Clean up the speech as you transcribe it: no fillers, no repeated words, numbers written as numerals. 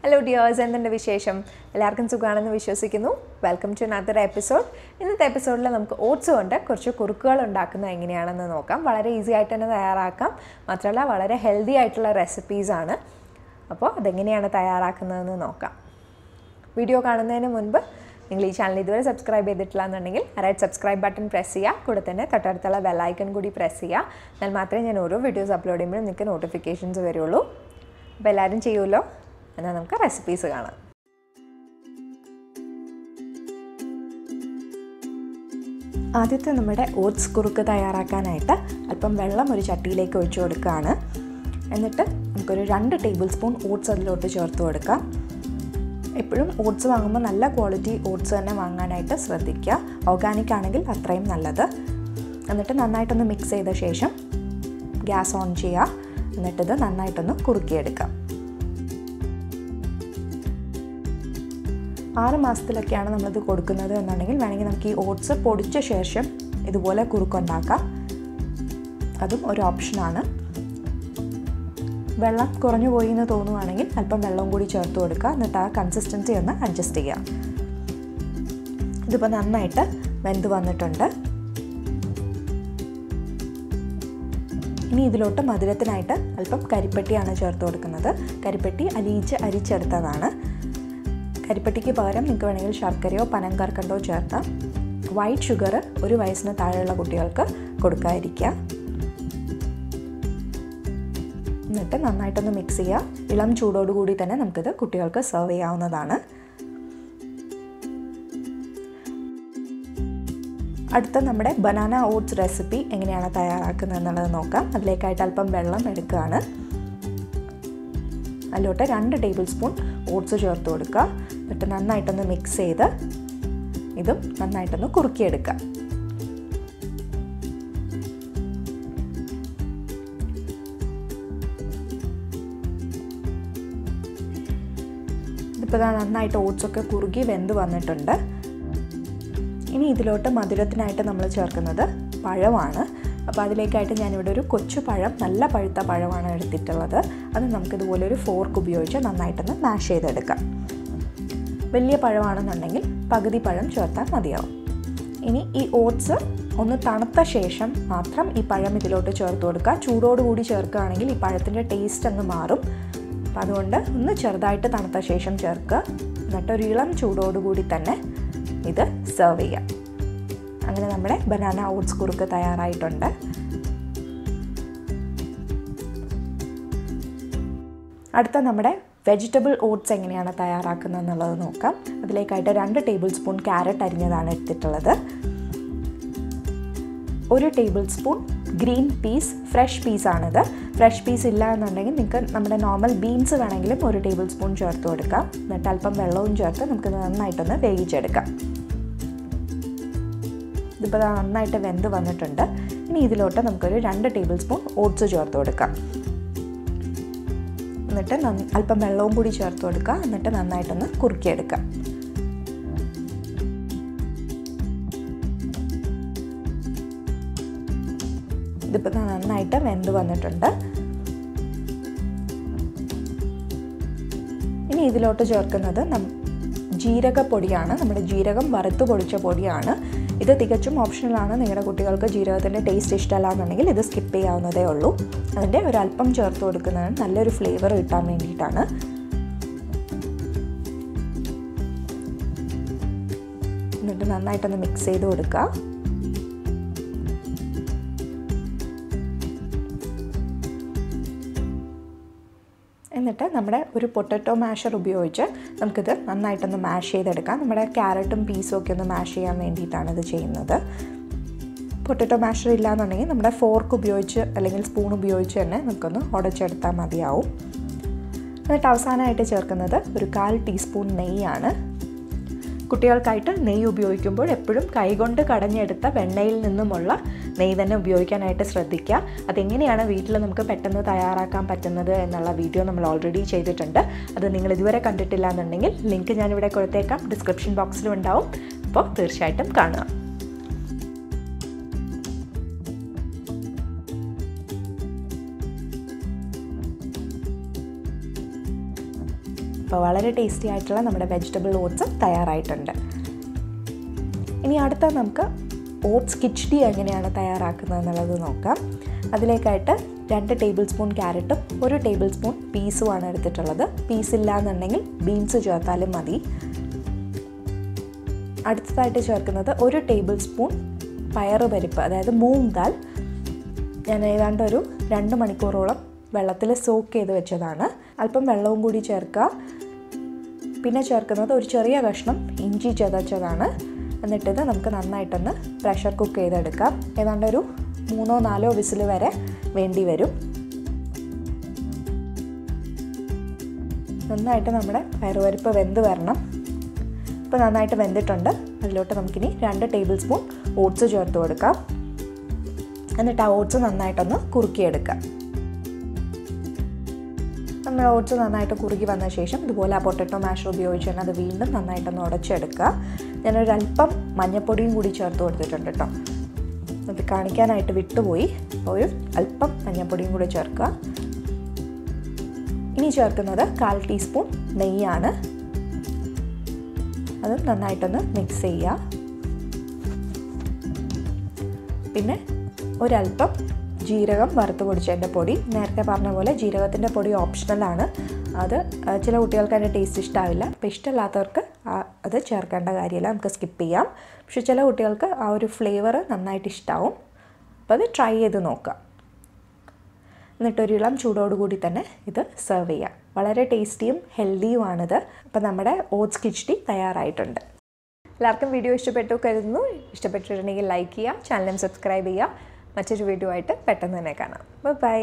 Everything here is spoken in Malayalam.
Hello dears, എന്തുണ്ട് വിശേഷം? എല്ലാവർക്കും സുഖമാണെന്ന് വിശ്വസിക്കുന്നു. Welcome to another episode. ഇന്നത്തെ എപ്പിസോഡിൽ നമുക്ക് ഓട്സ് കൊണ്ട് കുറച്ച് കുറുക്കുകൾ ഉണ്ടാക്കുന്നത് എങ്ങനെയാണെന്ന് നോക്കാം. വളരെ ഈസി ആയിട്ട് തന്നെ തയ്യാറാക്കാം. മാത്രമല്ല വളരെ ഹെൽത്തി ആയിട്ടുള്ള റെസിപ്പീസ് ആണ്. അപ്പോൾ അതെങ്ങനെയാണ് തയ്യാറാക്കുന്നതെന്ന് നോക്കാം. വീഡിയോ കാണുന്നതിന് മുൻപ് നിങ്ങൾ ഈ ചാനൽ ഇതുവരെ സബ്സ്ക്രൈബ് ചെയ്തിട്ടില്ല എന്നുണ്ടെങ്കിൽ റൈറ്റ് സബ്സ്ക്രൈബ് ബട്ടൺ പ്രസ് ചെയ്യുക. കൂടെ തന്നെ തൊട്ടടുത്തുള്ള ബെൽ ഐക്കൺ കൂടി പ്രസ് ചെയ്യുക. എന്നാൽ മാത്രമേ ഞാൻ ഓരോ വീഡിയോസ് അപ്ലോഡ് ചെയ്യുമ്പോഴും നിങ്ങൾക്ക് നോട്ടിഫിക്കേഷൻസ് വരുള്ളൂ. അപ്പോൾ എല്ലാവരും ചെയ്യുമല്ലോ. എന്നാൽ നമുക്ക് റെസിപ്പീസ് കാണാം. ആദ്യത്തെ നമ്മുടെ ഓട്സ് കുറുക്ക് തയ്യാറാക്കാനായിട്ട് അല്പം വെള്ളം ഒരു ചട്ടിയിലേക്ക് ഒഴിച്ചു കൊടുക്കുകയാണ്. എന്നിട്ട് നമുക്കൊരു 2 ടേബിൾ സ്പൂൺ ഓട്സ് അതിലോട്ട് ചേർത്ത് കൊടുക്കാം. എപ്പോഴും ഓട്സ് വാങ്ങുമ്പോൾ നല്ല ക്വാളിറ്റി ഓട്സ് തന്നെ വാങ്ങാനായിട്ട് ശ്രദ്ധിക്കുക. ഓർഗാനിക് ആണെങ്കിൽ അത്രയും നല്ലത്. എന്നിട്ട് നന്നായിട്ടൊന്ന് മിക്സ് ചെയ്ത ശേഷം ഗ്യാസ് ഓൺ ചെയ്യുക. എന്നിട്ടിത് നന്നായിട്ടൊന്ന് കുറുക്കിയെടുക്കാം. 6 മാസത്തിലൊക്കെയാണ് നമ്മളിത് കൊടുക്കുന്നത് എന്നുണ്ടെങ്കിൽ വേണമെങ്കിൽ നമുക്ക് ഈ ഓട്സ് പൊടിച്ച ശേഷം ഇതുപോലെ കുറുക്കുണ്ടാക്കാം. അതും ഒരു ഓപ്ഷനാണ്. വെള്ളം കുറഞ്ഞു പോയി എന്ന് തോന്നുവാണെങ്കിൽ അല്പം വെള്ളം കൂടി ചേർത്ത് കൊടുക്കുക. എന്നിട്ട് ആ കൺസിസ്റ്റൻസി ഒന്ന് അഡ്ജസ്റ്റ് ചെയ്യുക. ഇതിപ്പോൾ നന്നായിട്ട് വെന്ത് വന്നിട്ടുണ്ട്. ഇനി ഇതിലോട്ട് മധുരത്തിനായിട്ട് അല്പം കരിപ്പെട്ടിയാണ് ചേർത്ത് കൊടുക്കുന്നത്. കരിപ്പെട്ടി അരിച്ചെടുത്തതാണ്. കരിപ്പെട്ടിക്ക് പകരം നിങ്ങൾക്ക് വേണമെങ്കിൽ ശർക്കരയോ പനങ്കർക്കണ്ടോ ചേർത്താം. വൈറ്റ് ഷുഗർ 1 വയസ്സിന് താഴെയുള്ള കുട്ടികൾക്ക് കൊടുക്കാതിരിക്കുക. എന്നിട്ട് നന്നായിട്ടൊന്ന് മിക്സ് ചെയ്യുക. ഇളം ചൂടോടുകൂടി തന്നെ നമുക്കിത് കുട്ടികൾക്ക് സെർവ് ചെയ്യാവുന്നതാണ്. അടുത്ത നമ്മുടെ ബനാന ഓട്സ് റെസിപ്പി എങ്ങനെയാണ് തയ്യാറാക്കുന്നത് എന്നുള്ളത് നോക്കാം. അതിലേക്കായിട്ട് അല്പം വെള്ളം എടുക്കുകയാണ്. അതിലോട്ട് 2 ടേബിൾ സ്പൂൺ ഓട്സ് ചേർത്ത് കൊടുക്കുക. എന്നിട്ട് നന്നായിട്ടൊന്ന് മിക്സ് ചെയ്ത് ഇതും നന്നായിട്ടൊന്ന് കുറുക്കിയെടുക്കുക. ഇതിപ്പോൾ നന്നായിട്ട് ഓട്സൊക്കെ കുറുകി വെന്ത് വന്നിട്ടുണ്ട്. ഇനി ഇതിലോട്ട് മധുരത്തിനായിട്ട് നമ്മൾ ചേർക്കുന്നത് പഴമാണ്. അപ്പോൾ അതിലേക്കായിട്ട് ഞാനിവിടെ ഒരു കൊച്ചു പഴം, നല്ല പഴുത്ത പഴമാണ് എടുത്തിട്ടുള്ളത്. അത് നമുക്കിതുപോലെ ഒരു ഫോർക്ക് ഉപയോഗിച്ച് നന്നായിട്ടൊന്ന് മാഷ് ചെയ്തെടുക്കാം. വലിയ പഴമാണെന്നുണ്ടെങ്കിൽ പകുതി പഴം ചേർത്താൽ മതിയാവും. ഇനി ഈ ഓട്സ് ഒന്ന് തണുത്ത ശേഷം മാത്രം ഈ പഴം ഇതിലോട്ട് ചേർത്ത് കൊടുക്കുക. ചൂടോടുകൂടി ചേർക്കുകയാണെങ്കിൽ ഈ പഴത്തിൻ്റെ ടേസ്റ്റ് അങ്ങ് മാറും. അപ്പം അതുകൊണ്ട് ഒന്ന് ചെറുതായിട്ട് തണുത്ത ശേഷം ചേർക്കുക. എന്നിട്ട് ഒരു ഇളം ചൂടോടുകൂടി തന്നെ ഇത് സെർവ് ചെയ്യാം. അങ്ങനെ നമ്മുടെ ബനാന ഓട്സ് കുറുക്ക് തയ്യാറായിട്ടുണ്ട്. അടുത്ത നമ്മുടെ വെജിറ്റബിൾ ഓട്സ് എങ്ങനെയാണ് തയ്യാറാക്കുന്നത് എന്നുള്ളത് നോക്കാം. അതിലേക്കായിട്ട് 2 ടേബിൾ സ്പൂൺ ക്യാരറ്റ് അരിഞ്ഞതാണ് എടുത്തിട്ടുള്ളത്. 1 table spoon green peas, fresh പീസാണിത്. ഫ്രഷ് പീസ് ഇല്ല എന്നുണ്ടെങ്കിൽ നിങ്ങൾക്ക് നമ്മുടെ നോർമൽ ബീൻസ് വേണമെങ്കിലും 1 ടേബിൾ സ്പൂൺ ചേർത്ത് കൊടുക്കാം. എന്നിട്ട് അല്പം വെള്ളവും ചേർത്ത് നമുക്ക് നന്നായിട്ടൊന്ന് വേവിച്ചെടുക്കാം. ഇതിപ്പോൾ നന്നായിട്ട് വെന്ത് വന്നിട്ടുണ്ട്. ഇനി ഇതിലോട്ട് നമുക്കൊരു 2 ടേബിൾ സ്പൂൺ ഓട്സ് ചേർത്ത് കൊടുക്കാം. എന്നിട്ട് അല്പം വെള്ളവും കൂടി ചേർത്ത് കൊടുക്കുക. എന്നിട്ട് നന്നായിട്ടൊന്ന് കുറുക്കിയെടുക്കാം. ഇതിപ്പോൾ നന്നായിട്ട് വെന്ത് വന്നിട്ടുണ്ട്. ഇനി ഇതിലോട്ട് ചേർക്കുന്നത് ജീരകപ്പൊടിയാണ്. നമ്മുടെ ജീരകം വറുത്ത് പൊടിച്ച പൊടിയാണ്. ഇത് തികച്ചും ഓപ്ഷണലാണ്. നിങ്ങളുടെ കുട്ടികൾക്ക് ജീരകത്തിൻ്റെ ടേസ്റ്റ് ഇഷ്ടമല്ല എന്നുണ്ടെങ്കിൽ ഇത് സ്കിപ്പ് ചെയ്യാവുന്നതേ ഉള്ളൂ. അതിൻ്റെ ഒരല്പം ചേർത്ത് കൊടുക്കുന്നതാണ് നല്ലൊരു ഫ്ലേവർ കിട്ടാൻ വേണ്ടിയിട്ടാണ്. എന്നിട്ട് നന്നായിട്ടൊന്ന് മിക്സ് ചെയ്ത് കൊടുക്കുക. എന്നിട്ട് നമ്മുടെ ഒരു പൊട്ടറ്റോ മാഷർ ഉപയോഗിച്ച് നമുക്കിത് നന്നായിട്ടൊന്ന് മാഷ് ചെയ്തെടുക്കാം. നമ്മുടെ ക്യാരറ്റും പീസും ഒക്കെ ഒന്ന് മാഷ് ചെയ്യാൻ വേണ്ടിയിട്ടാണ് ഇത് ചെയ്യുന്നത്. പൊട്ടറ്റോ മാഷർ ഇല്ലയെന്നുണ്ടെങ്കിൽ നമ്മുടെ ഫോർക്ക് ഉപയോഗിച്ച് അല്ലെങ്കിൽ സ്പൂൺ ഉപയോഗിച്ച് തന്നെ നമുക്കൊന്ന് ഉടച്ചെടുത്താൽ മതിയാവും. എന്നിട്ട് അവസാനമായിട്ട് ചേർക്കുന്നത് ഒരു 1/4 ടീസ്പൂൺ നെയ്യാണ്. കുട്ടികൾക്കായിട്ട് നെയ്യ് ഉപയോഗിക്കുമ്പോൾ എപ്പോഴും കൈകൊണ്ട് കടഞ്ഞെടുത്ത വെണ്ണയിൽ നിന്നുമുള്ള നെയ്യ് തന്നെ ഉപയോഗിക്കാനായിട്ട് ശ്രദ്ധിക്കുക. അതെങ്ങനെയാണ് വീട്ടിൽ നമുക്ക് പെട്ടെന്ന് തയ്യാറാക്കാൻ പറ്റുന്നത് എന്നുള്ള വീഡിയോ നമ്മൾ ഓൾറെഡി ചെയ്തിട്ടുണ്ട്. അത് നിങ്ങൾ ഇതുവരെ കണ്ടിട്ടില്ല എന്നുണ്ടെങ്കിൽ ലിങ്ക് ഞാനിവിടെ കൊടുത്തേക്കാം, ഡിസ്ക്രിപ്ഷൻ ബോക്സിലും ഉണ്ടാവും. അപ്പോൾ തീർച്ചയായിട്ടും കാണുക. അപ്പോൾ വളരെ ടേസ്റ്റി ആയിട്ടുള്ള നമ്മുടെ വെജിറ്റബിൾ ഓട്സ് തയ്യാറായിട്ടുണ്ട്. ഇനി അടുത്ത നമുക്ക് ഓട്സ് കിച്ചടി എങ്ങനെയാണ് തയ്യാറാക്കുന്നത് എന്നുള്ളത് നോക്കാം. അതിലേക്കായിട്ട് 2 ടേബിൾ സ്പൂൺ ക്യാരറ്റും 1 ടേബിൾ സ്പൂൺ പീസുമാണ് എടുത്തിട്ടുള്ളത്. പീസ് ഇല്ല എന്നുണ്ടെങ്കിൽ ബീൻസ് ചേർത്താലും മതി. അടുത്തതായിട്ട് ചേർക്കുന്നത് 1 ടേബിൾ സ്പൂൺ പയറുപരിപ്പ്, അതായത് മൂങ് ദാൽ. ഞാൻ ഏതാണ്ട് ഒരു 2 മണിക്കൂറോളം വെള്ളത്തിൽ സോക്ക് ചെയ്ത് വെച്ചതാണ്. അല്പം വെള്ളവും കൂടി ചേർക്കുക. പിന്നെ ചേർക്കുന്നത് ഒരു ചെറിയ കഷ്ണം ഇഞ്ചി ചതച്ചതാണ്. എന്നിട്ടിത് നമുക്ക് നന്നായിട്ടൊന്ന് പ്രഷർ കുക്ക് ചെയ്തെടുക്കാം. ഏതാണ്ട് ഒരു 3-4 വിസിൽ വരെ വേണ്ടി വരും. നന്നായിട്ട് നമ്മുടെ പയറുപരിപ്പ് വെന്ത് വരണം. ഇപ്പോൾ നന്നായിട്ട് വെന്തിട്ടുണ്ട്. അതിലോട്ട് നമുക്കിനി 2 ടേബിൾ സ്പൂൺ ഓട്സ് ചേർത്ത് കൊടുക്കാം. എന്നിട്ട് ആ ഓട്സ് നന്നായിട്ടൊന്ന് കുറുക്കിയെടുക്കാം. നമ്മൾ ഓട്സ് നന്നായിട്ട് കുറുകി വന്ന ശേഷം ഇതുപോലെ ആ പൊട്ടറ്റോ മാഷർ ഉപയോഗിച്ച് തന്നെ അത് വീണ്ടും നന്നായിട്ടൊന്ന് ഉടച്ചെടുക്കുക. ഞാനൊരല്പം മഞ്ഞൾപ്പൊടിയും കൂടി ചേർത്ത് കൊടുത്തിട്ടുണ്ട് കേട്ടോ. അത് കാണിക്കാനായിട്ട് വിട്ടുപോയി. ഒരു അല്പം മഞ്ഞൾപ്പൊടിയും കൂടി ചേർക്കുക. ഇനി ചേർക്കുന്നത് 1/4 ടീസ്പൂൺ നെയ്യാണ്. അതും നന്നായിട്ടൊന്ന് മിക്സ് ചെയ്യുക. പിന്നെ ഒരല്പം ജീരകം വറുത്ത് പൊടിച്ചതിൻ്റെ പൊടി. നേരത്തെ പറഞ്ഞ പോലെ ജീരകത്തിൻ്റെ പൊടി ഓപ്ഷണലാണ്. അത് ചില കുട്ടികൾക്ക് അതിൻ്റെ ടേസ്റ്റ് ഇഷ്ടമാവില്ല. അപ്പോൾ ഇഷ്ടമില്ലാത്തവർക്ക് അത് ചേർക്കേണ്ട കാര്യമില്ല, നമുക്ക് സ്കിപ്പ് ചെയ്യാം. പക്ഷെ ചില കുട്ടികൾക്ക് ആ ഒരു ഫ്ലേവർ നന്നായിട്ട് ഇഷ്ടമാവും. അപ്പോൾ അത് ട്രൈ ചെയ്ത് നോക്കാം. എന്നിട്ടൊരു ഇളം ചൂടോടുകൂടി തന്നെ ഇത് സെർവ് ചെയ്യാം. വളരെ ടേസ്റ്റിയും ഹെൽത്തിയുമാണിത്. അപ്പോൾ നമ്മുടെ ഓട്സ് കിച്ചടി തയ്യാറായിട്ടുണ്ട്. എല്ലാവർക്കും വീഡിയോ ഇഷ്ടപ്പെട്ടു കരുതുന്നു. ഇഷ്ടപ്പെട്ടിട്ടുണ്ടെങ്കിൽ ലൈക്ക് ചെയ്യുക, ചാനലും സബ്സ്ക്രൈബ് ചെയ്യുക. മറ്റൊരു വീഡിയോ ആയിട്ട് പെട്ടെന്ന് തന്നെ കാണാം. ബൈ.